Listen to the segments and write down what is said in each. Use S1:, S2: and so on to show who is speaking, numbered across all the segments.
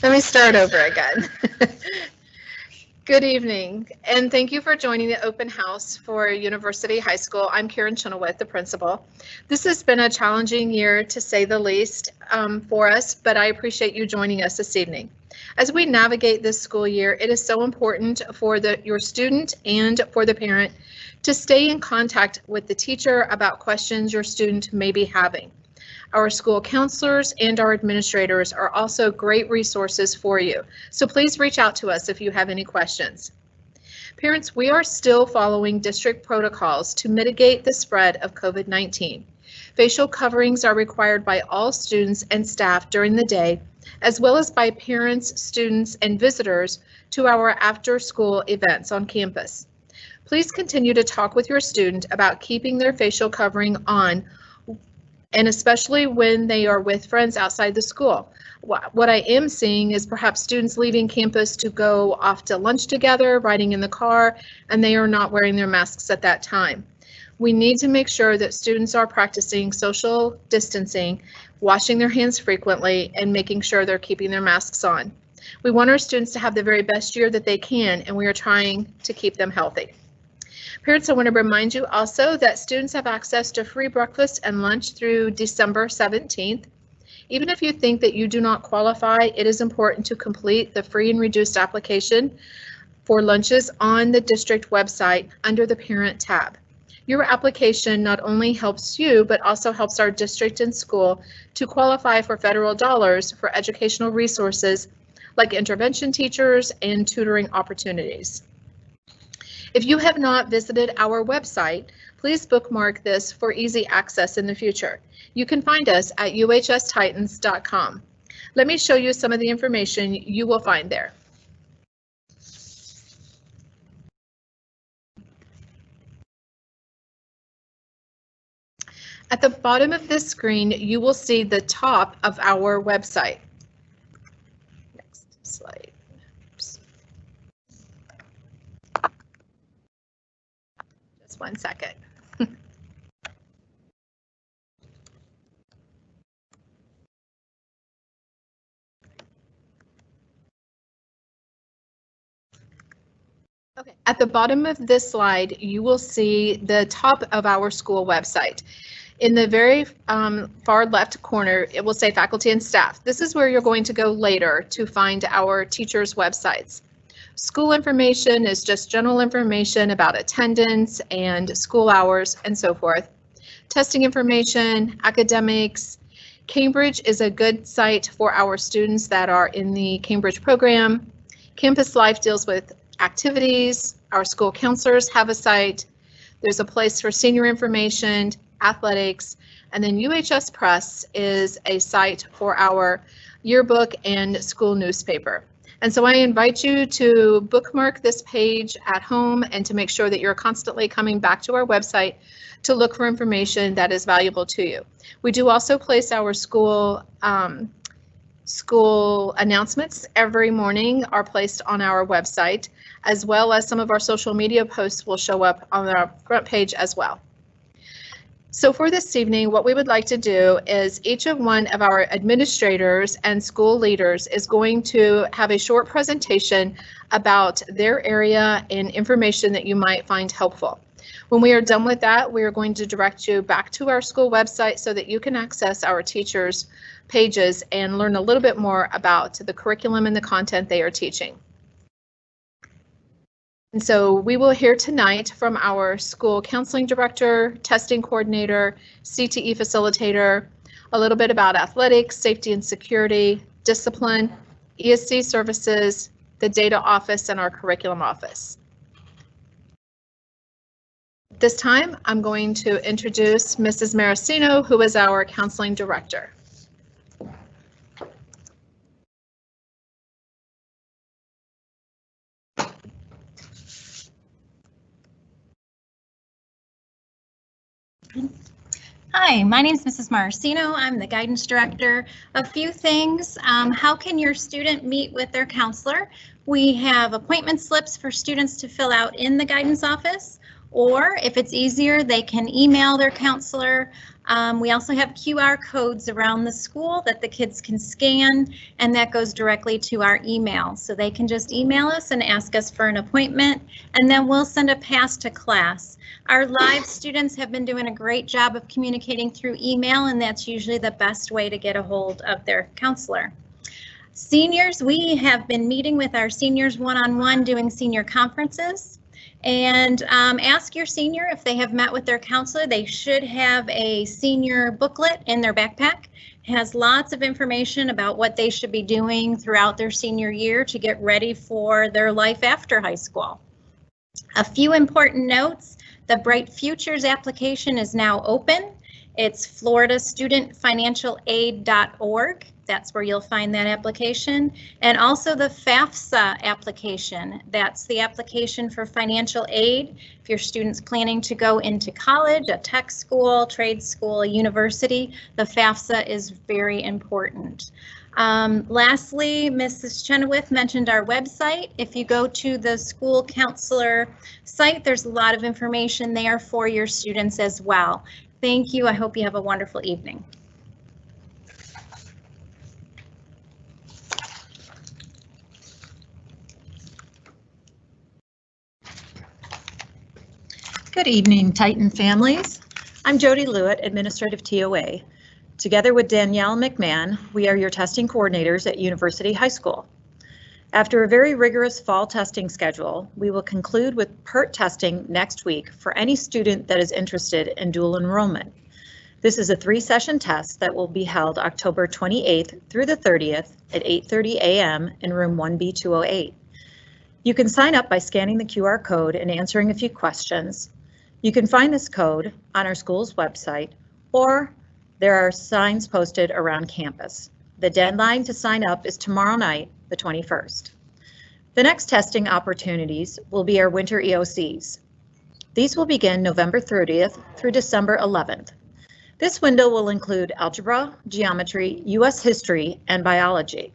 S1: Let me start over again. Good evening, and thank you for joining the open house for University High School. I'm Karen Chenoweth, the principal. This has been a challenging year, to say the least, for us, but I appreciate you joining us this evening. As we navigate this school year, it is so important for your student and for the parent to stay in contact with the teacher about questions your student may be having. Our school counselors and our administrators are also great resources for you, so please reach out to us if you have any questions. Parents, we are still following district protocols to mitigate the spread of COVID-19. Facial coverings are required by all students and staff during the day, as well as by parents, students, and visitors to our after-school events on campus. Please continue to talk with your student about keeping their facial covering on, and especially when they are with friends outside the school. What I am seeing is perhaps students leaving campus to go off to lunch together, riding in the car, and they are not wearing their masks at that time. We need to make sure that students are practicing social distancing, washing their hands frequently, and making sure they're keeping their masks on. We want our students to have the very best year that they can, and we are trying to keep them healthy. Parents, I want to remind you also that students have access to free breakfast and lunch through December 17th. Even if you think that you do not qualify, it is important to complete the free and reduced application for lunches on the district website under the Parent tab. Your application not only helps you, but also helps our district and school to qualify for federal dollars for educational resources like intervention teachers and tutoring opportunities. If you have not visited our website, please bookmark this for easy access in the future. You can find us at uhstitans.com. Let me show you some of the information you will find there. At the bottom of this screen, you will see the top of our website. Next slide. Oops. Just 1 second. Okay. At the bottom of this slide, you will see the top of our school website. In the very far left corner, it will say faculty and staff. This is where you're going to go later to find our teachers' websites. School information is just general information about attendance and school hours and so forth. Testing information, academics. Cambridge is a good site for our students that are in the Cambridge program. Campus Life deals with activities. Our school counselors have a site. There's a place for senior information, athletics, and then UHS Press is a site for our yearbook and school newspaper. And so I invite you to bookmark this page at home and to make sure that you're constantly coming back to our website to look for information that is valuable to you. We do also place our school announcements every morning are placed on our website, as well as some of our social media posts will show up on our front page as well. So for this evening, what we would like to do is each of one of our administrators and school leaders is going to have a short presentation about their area and information that you might find helpful. When we are done with that, we are going to direct you back to our school website so that you can access our teachers' pages and learn a little bit more about the curriculum and the content they are teaching. And so we will hear tonight from our school counseling director, testing coordinator, CTE facilitator, a little bit about athletics, safety and security, discipline, ESC services, the data office, and our curriculum office. This time, I'm going to introduce Mrs. Maracino, who is our counseling director.
S2: Hi, my name is Mrs. Maracino. I'm the guidance director. A few things. How can your student meet with their counselor? We have appointment slips for students to fill out in the guidance office, or if it's easier, they can email their counselor We also have QR codes around the school that the kids can scan, and that goes directly to our email. So they can just email us and ask us for an appointment, and then we'll send a pass to class. Our live students have been doing a great job of communicating through email, and that's usually the best way to get a hold of their counselor. Seniors, we have been meeting with our seniors one-on-one, doing senior conferences. And ask your senior if they have met with their counselor. They should have a senior booklet in their backpack. It has lots of information about what they should be doing throughout their senior year to get ready for their life after high school. A few important notes: the Bright Futures application is now open. It's floridastudentfinancialaid.org. That's where you'll find that application. And also the FAFSA application. That's the application for financial aid. If your student's planning to go into college, a tech school, trade school, a university, the FAFSA is very important. Lastly, Mrs. Chenoweth mentioned our website. If you go to the school counselor site, there's a lot of information there for your students as well. Thank you. I hope you have a wonderful evening.
S3: Good evening, Titan families. I'm Jody Lewitt, Administrative TOA. Together with Danielle McMahon, we are your testing coordinators at University High School. After a very rigorous fall testing schedule, we will conclude with PERT testing next week for any student that is interested in dual enrollment. This is a 3-session test that will be held October 28th through the 30th at 8:30 a.m. in room 1B208. You can sign up by scanning the QR code and answering a few questions. You can find this code on our school's website, or there are signs posted around campus. The deadline to sign up is tomorrow night, the 21st. The next testing opportunities will be our winter EOCs. These will begin November 30th through December 11th. This window will include algebra, geometry, U.S. history, and biology.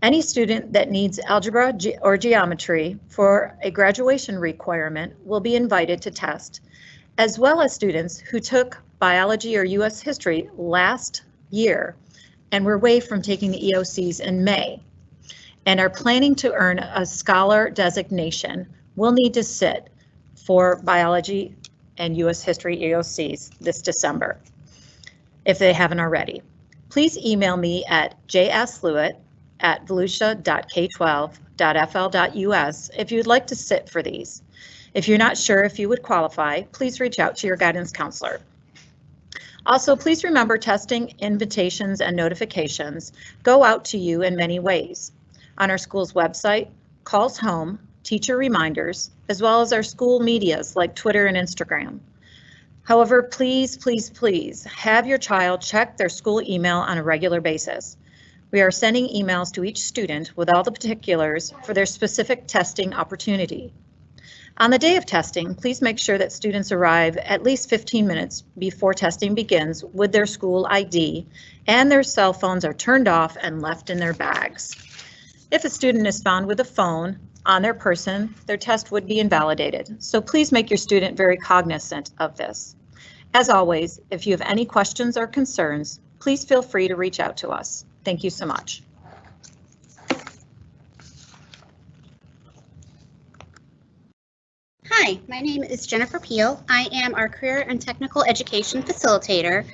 S3: Any student that needs algebra or geometry for a graduation requirement will be invited to test, as well as students who took biology or U.S. history last year and were waived from taking the EOCs in May and are planning to earn a scholar designation will need to sit for biology and U.S. history EOCs this December, if they haven't already. Please email me at volusia.k12.fl.us if you'd like to sit for these. If you're not sure if you would qualify, please reach out to your guidance counselor. Also, please remember testing invitations and notifications go out to you in many ways. On our school's website, calls home, teacher reminders, as well as our school medias like Twitter and Instagram. However, please, please, please have your child check their school email on a regular basis. We are sending emails to each student with all the particulars for their specific testing opportunity. On the day of testing, please make sure that students arrive at least 15 minutes before testing begins with their school ID and their cell phones are turned off and left in their bags. If a student is found with a phone on their person, their test would be invalidated. So please make your student very cognizant of this. As always, if you have any questions or concerns, please feel free to reach out to us. Thank you so much.
S4: Hi, my name is Jennifer Peel. I am our Career and Technical Education Facilitator.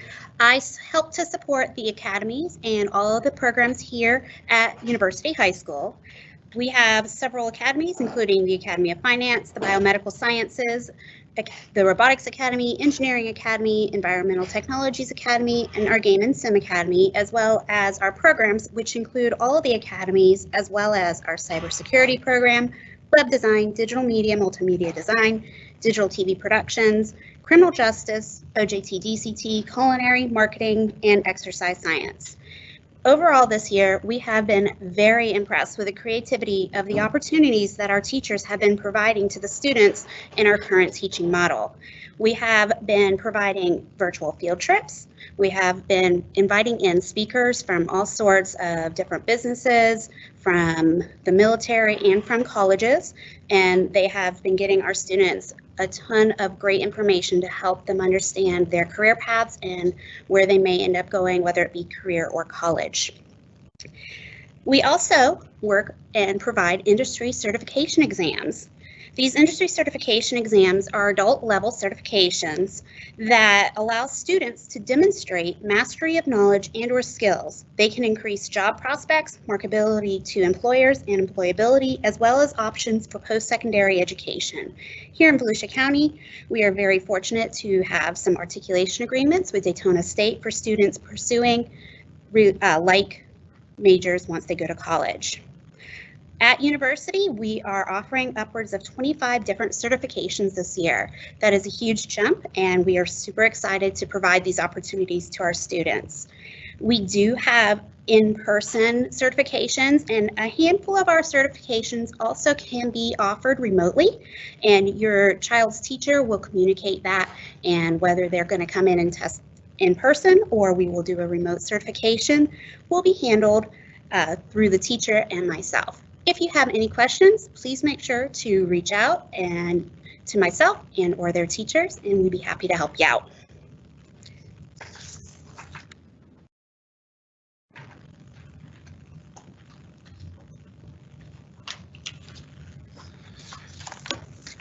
S4: I help to support the academies and all of the programs here at University High School. We have several academies, including the Academy of Finance, the Biomedical Sciences, the Robotics Academy, Engineering Academy, Environmental Technologies Academy, and our Game and Sim Academy, as well as our programs, which include all of the academies, as well as our cybersecurity program, web design, digital media, multimedia design, digital TV productions, criminal justice, OJT, DCT, culinary, marketing, and exercise science. Overall this year, we have been very impressed with the creativity of the opportunities that our teachers have been providing to the students in our current teaching model. We have been providing virtual field trips. We have been inviting in speakers from all sorts of different businesses, from the military and from colleges, and they have been getting our students a ton of great information to help them understand their career paths and where they may end up going, whether it be career or college. We also work and provide industry certification exams. These industry certification exams are adult level certifications that allow students to demonstrate mastery of knowledge and/or skills. They can increase job prospects, marketability to employers and employability, as well as options for post-secondary education. Here in Volusia County, we are very fortunate to have some articulation agreements with Daytona State for students pursuing like majors once they go to college. At university, we are offering upwards of 25 different certifications this year. That is a huge jump, and we are super excited to provide these opportunities to our students. We do have in-person certifications, and a handful of our certifications also can be offered remotely, and your child's teacher will communicate that, and whether they're going to come in and test in person or we will do a remote certification will be handled through the teacher and myself. If you have any questions, please make sure to reach out and to myself and or their teachers, and we'd be happy to help you out.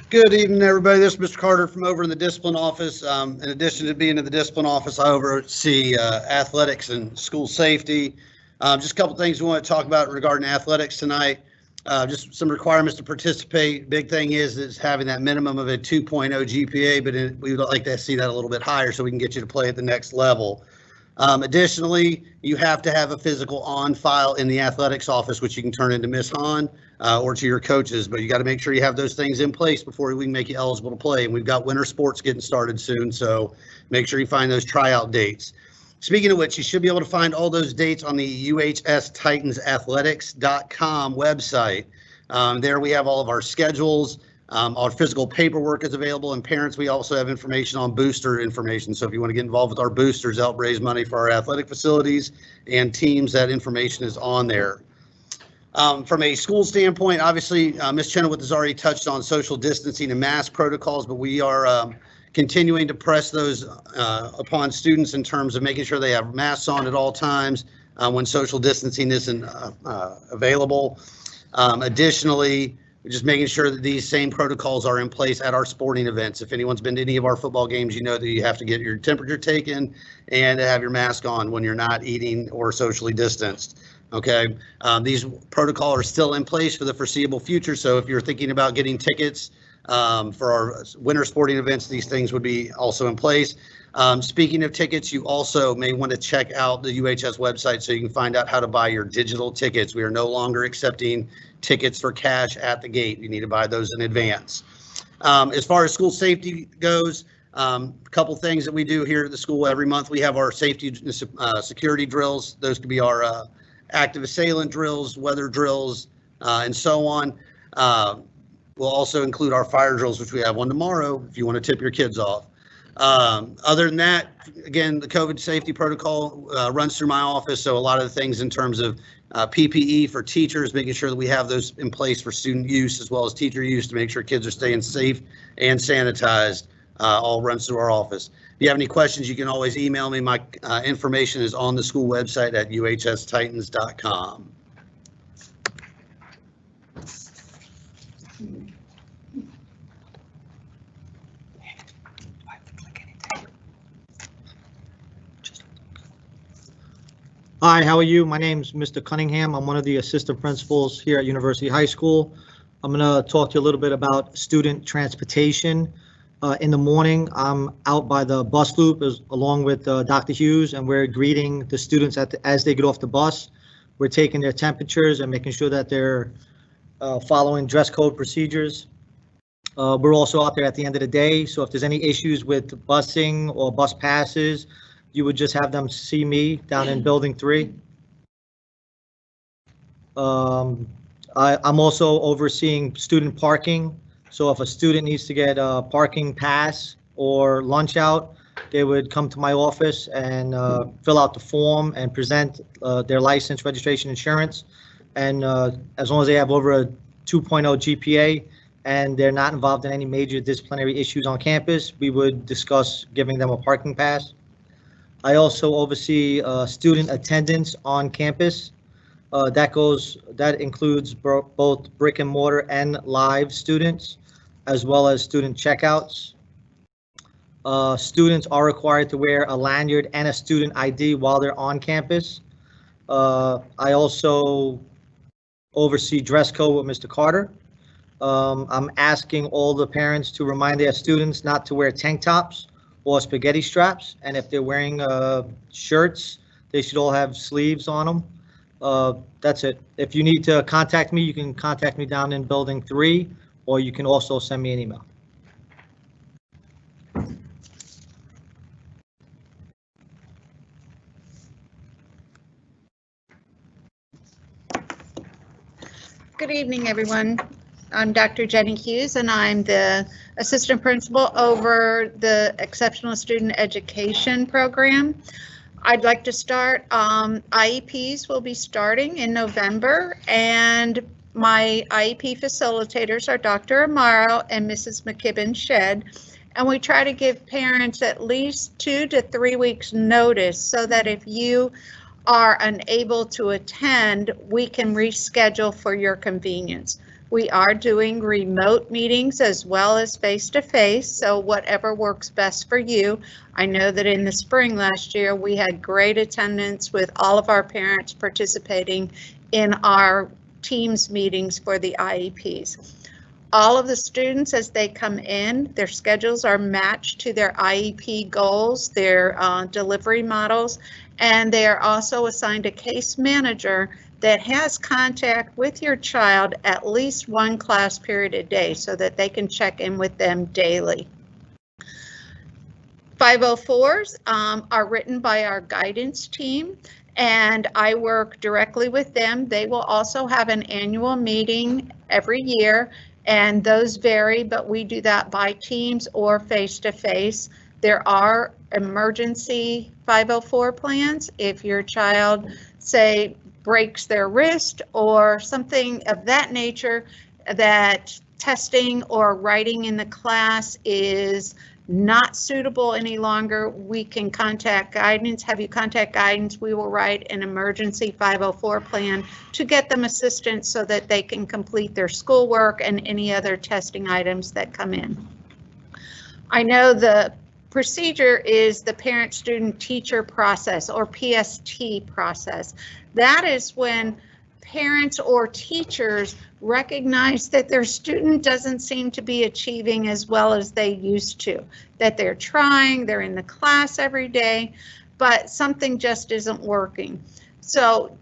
S5: Good evening, everybody. This is Mr. Carter from over in the discipline office. In addition to being in the discipline office, I oversee athletics and school safety. Just a couple things we want to talk about regarding athletics tonight. Just some requirements to participate. Big thing is having that minimum of a 2.0 GPA, but we would like to see that a little bit higher so we can get you to play at the next level. Additionally, you have to have a physical on file in the athletics office, which you can turn into Miss Hahn or to your coaches, but you got to make sure you have those things in place before we can make you eligible to play. And we've got winter sports getting started soon, so make sure you find those tryout dates. Speaking of which, you should be able to find all those dates on the UHSTitansathletics.com website. There we have all of our schedules. Our physical paperwork is available, and parents, we also have information on booster information. So if you want to get involved with our boosters, help raise money for our athletic facilities and teams, that information is on there. From a school standpoint, obviously, Ms. Chenoweth has already touched on social distancing and mask protocols, but we are continuing to press those upon students in terms of making sure they have masks on at all times when social distancing isn't available. Additionally, just making sure that these same protocols are in place at our sporting events. If anyone's been to any of our football games, you know that you have to get your temperature taken and have your mask on when you're not eating or socially distanced. Okay, these protocols are still in place for the foreseeable future. So if you're thinking about getting tickets for our winter sporting events, these things would be also in place. Speaking of tickets, you also may want to check out the UHS website so you can find out how to buy your digital tickets. We are no longer accepting tickets for cash at the gate. You need to buy those in advance. As far as school safety goes, a couple things that we do here at the school every month. We have our safety security drills. Those could be our active assailant drills, weather drills, and so on. We'll also include our fire drills, which we have one tomorrow if you want to tip your kids off. Other than that, again, the COVID safety protocol runs through my office. So a lot of the things in terms of PPE for teachers, making sure that we have those in place for student use as well as teacher use to make sure kids are staying safe and sanitized, all runs through our office. If you have any questions, you can always email me. My information is on the school website at UHSTitans.com.
S6: Hi, how are you? My name's Mr. Cunningham. I'm one of the assistant principals here at University High School. I'm going to talk to you a little bit about student transportation. In the morning, I'm out by the bus loop along with Dr. Hughes, and we're greeting the students as they get off the bus. We're taking their temperatures and making sure that they're following dress code procedures. We're also out there at the end of the day, so if there's any issues with busing or bus passes, you would just have them see me down in Building 3. I'm also overseeing student parking. So if a student needs to get a parking pass or lunch out, they would come to my office and fill out the form and present their license, registration, insurance. And as long as they have over a 2.0 GPA, and they're not involved in any major disciplinary issues on campus, we would discuss giving them a parking pass. I also oversee student attendance on campus. That includes both brick and mortar and live students, as well as student checkouts. Students are required to wear a lanyard and a student ID while they're on campus. I also oversee dress code with Mr. Carter. I'm asking all the parents to remind their students not to wear tank tops or spaghetti straps, and if they're wearing shirts, they should all have sleeves on them. That's it. If you need to contact me, you can contact me down in Building 3, or you can also send me an email.
S7: Good evening, everyone. I'm Dr. Jenny Hughes, and I'm the assistant principal over the Exceptional Student Education Program. I'd like to start, IEPs will be starting in November, and my IEP facilitators are Dr. Amaro and Mrs. McKibben-Shed, and we try to give parents at least 2 to 3 weeks notice so that if you are unable to attend, we can reschedule for your convenience. We are doing remote meetings as well as face-to-face, so whatever works best for you. I know that in the spring last year, we had great attendance with all of our parents participating in our Teams meetings for the IEPs. All of the students, as they come in, their schedules are matched to their IEP goals, their delivery models, and they are also assigned a case manager that has contact with your child at least 1 class period a day so that they can check in with them daily. 504s are written by our guidance team, and I work directly with them. They will also have an annual meeting every year, and those vary, but we do that by Teams or face-to-face. There are emergency 504 plans. If your child, say, breaks their wrist or something of that nature, that testing or writing in the class is not suitable any longer, we can contact guidance, have you contact guidance. We will write an emergency 504 plan to get them assistance so that they can complete their schoolwork and any other testing items that come in. I know the procedure is the parent-student-teacher process, or PST process. That is when parents or teachers recognize that their student doesn't seem to be achieving as well as they used to, that they're trying, they're in the class every day, but something just isn't working. So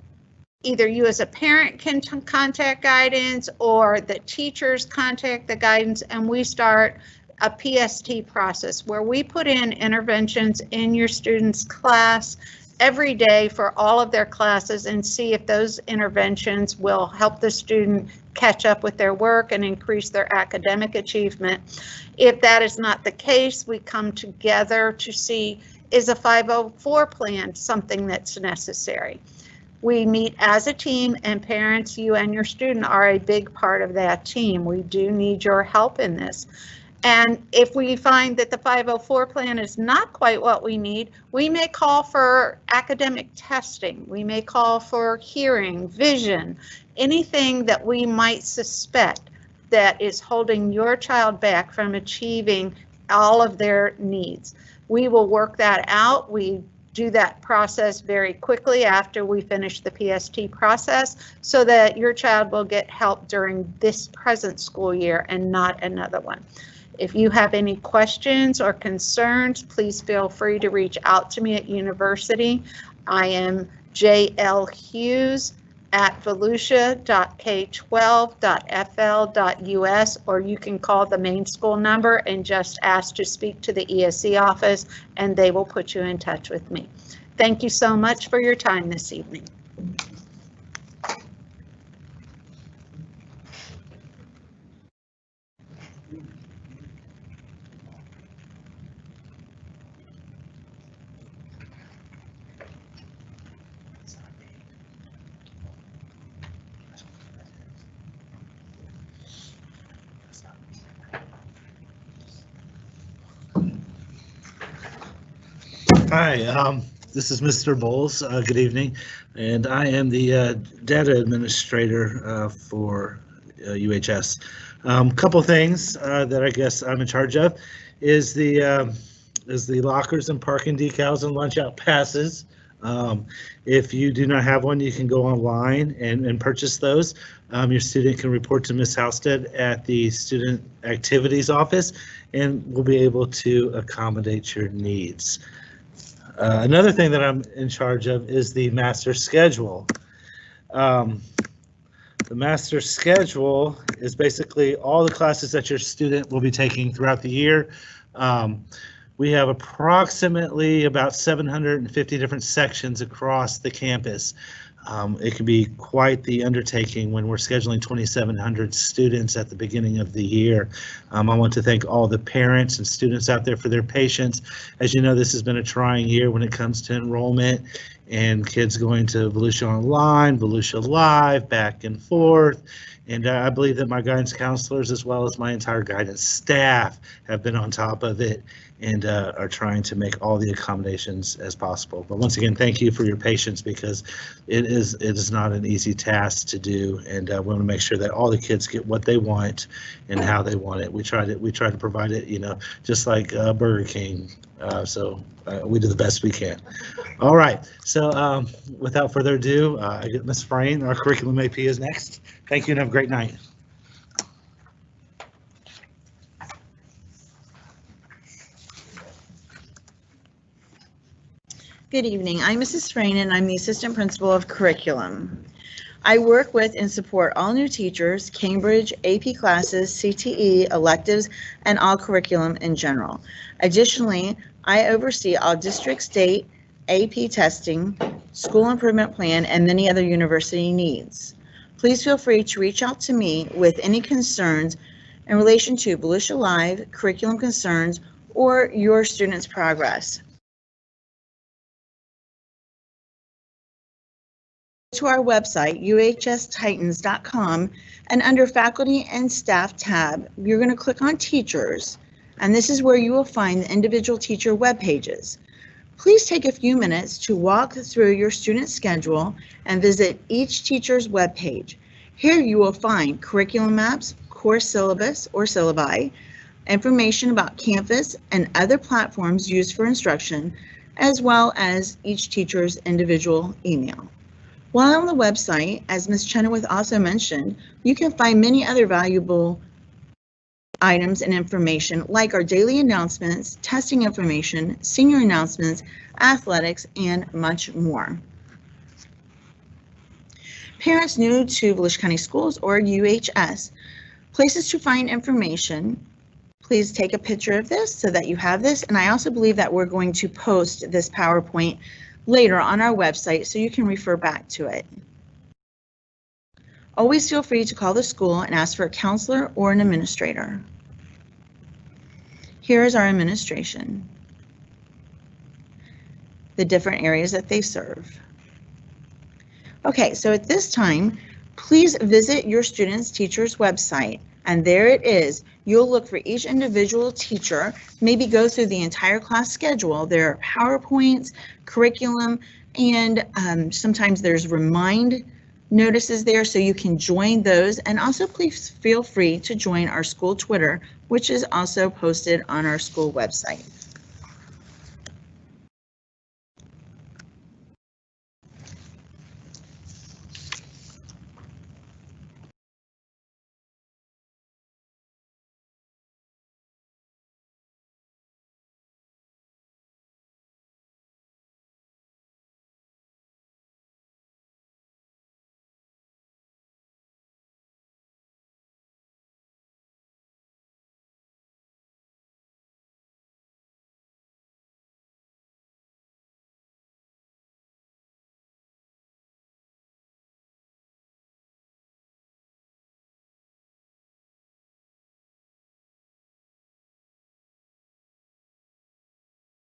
S7: either you as a parent can contact guidance, or the teachers contact the guidance, and we start a PST process where we put in interventions in your student's class every day for all of their classes and see if those interventions will help the student catch up with their work and increase their academic achievement. If that is not the case, we come together to see, is a 504 plan something that's necessary? We meet as a team, and parents, you and your student are a big part of that team. We do need your help in this. And if we find that the 504 plan is not quite what we need, we may call for academic testing. We may call for hearing, vision, anything that we might suspect that is holding your child back from achieving all of their needs. We will work that out. We do that process very quickly after we finish the PST process so that your child will get help during this present school year and not another one. If you have any questions or concerns, please feel free to reach out to me at university. I am jlhughes@volusia.k12.fl.us, or you can call the main school number and just ask to speak to the ESE office, and they will put you in touch with me. Thank you so much for your time this evening.
S8: Hi, this is Mr. Bowles. Good evening, and I am the data administrator for UHS. Couple things that I guess I'm in charge of is the lockers and parking decals and lunch out passes. If you do not have one, you can go online and purchase those. Your student can report to Ms. Halstead at the Student Activities Office, and we'll be able to accommodate your needs. Another thing that I'm in charge of is the master schedule. The master schedule is basically all the classes that your student will be taking throughout the year. We have approximately about 750 different sections across the campus. It can be quite the undertaking when we're scheduling 2,700 students at the beginning of the year. I want to thank all the parents and students out there for their patience. As you know, this has been a trying year when it comes to enrollment and kids going to Volusia Online, Volusia Live, back and forth. And I believe that my guidance counselors, as well as my entire guidance staff, have been on top of it and are trying to make all the accommodations as possible. But once again, thank you for your patience, because it is not an easy task to do, and we want to make sure that all the kids get what they want and how they want it. We try to provide it, you know, just like Burger King. So we do the best we can. All right. So without further ado, I get Ms. Frayne, our curriculum AP, is next. Thank you and have a great night.
S9: Good evening. I'm Mrs. Frayne and I'm the Assistant Principal of Curriculum. I work with and support all new teachers, Cambridge, AP classes, CTE, electives, and all curriculum in general. Additionally, I oversee all district, state, AP testing, school improvement plan, and many other university needs. Please feel free to reach out to me with any concerns in relation to Volusia Live, curriculum concerns, or your students' progress. To our website, uhstitans.com, and under Faculty and Staff tab, you're going to click on Teachers, and this is where you will find the individual teacher web pages. Please take a few minutes to walk through your student schedule and visit each teacher's web page. Here you will find curriculum maps, course syllabus or syllabi, information about campus and other platforms used for instruction, as well as each teacher's individual email. While on the website, as Ms. Chenoweth also mentioned, you can find many other valuable items and information like our daily announcements, testing information, senior announcements, athletics, and much more. Parents new to Volusia County Schools or UHS, places to find information. Please take a picture of this so that you have this, and I also believe that we're going to post this PowerPoint later on our website so you can refer back to it. Always feel free to call the school and ask for a counselor or an administrator. Here is our administration, the different areas that they serve. Okay, so at this time, please visit your student's teacher's website, and there it is. You'll look for each individual teacher, maybe go through the entire class schedule. There are PowerPoints, curriculum, and sometimes there's remind notices there, so you can join those. And also please feel free to join our school Twitter, which is also posted on our school website.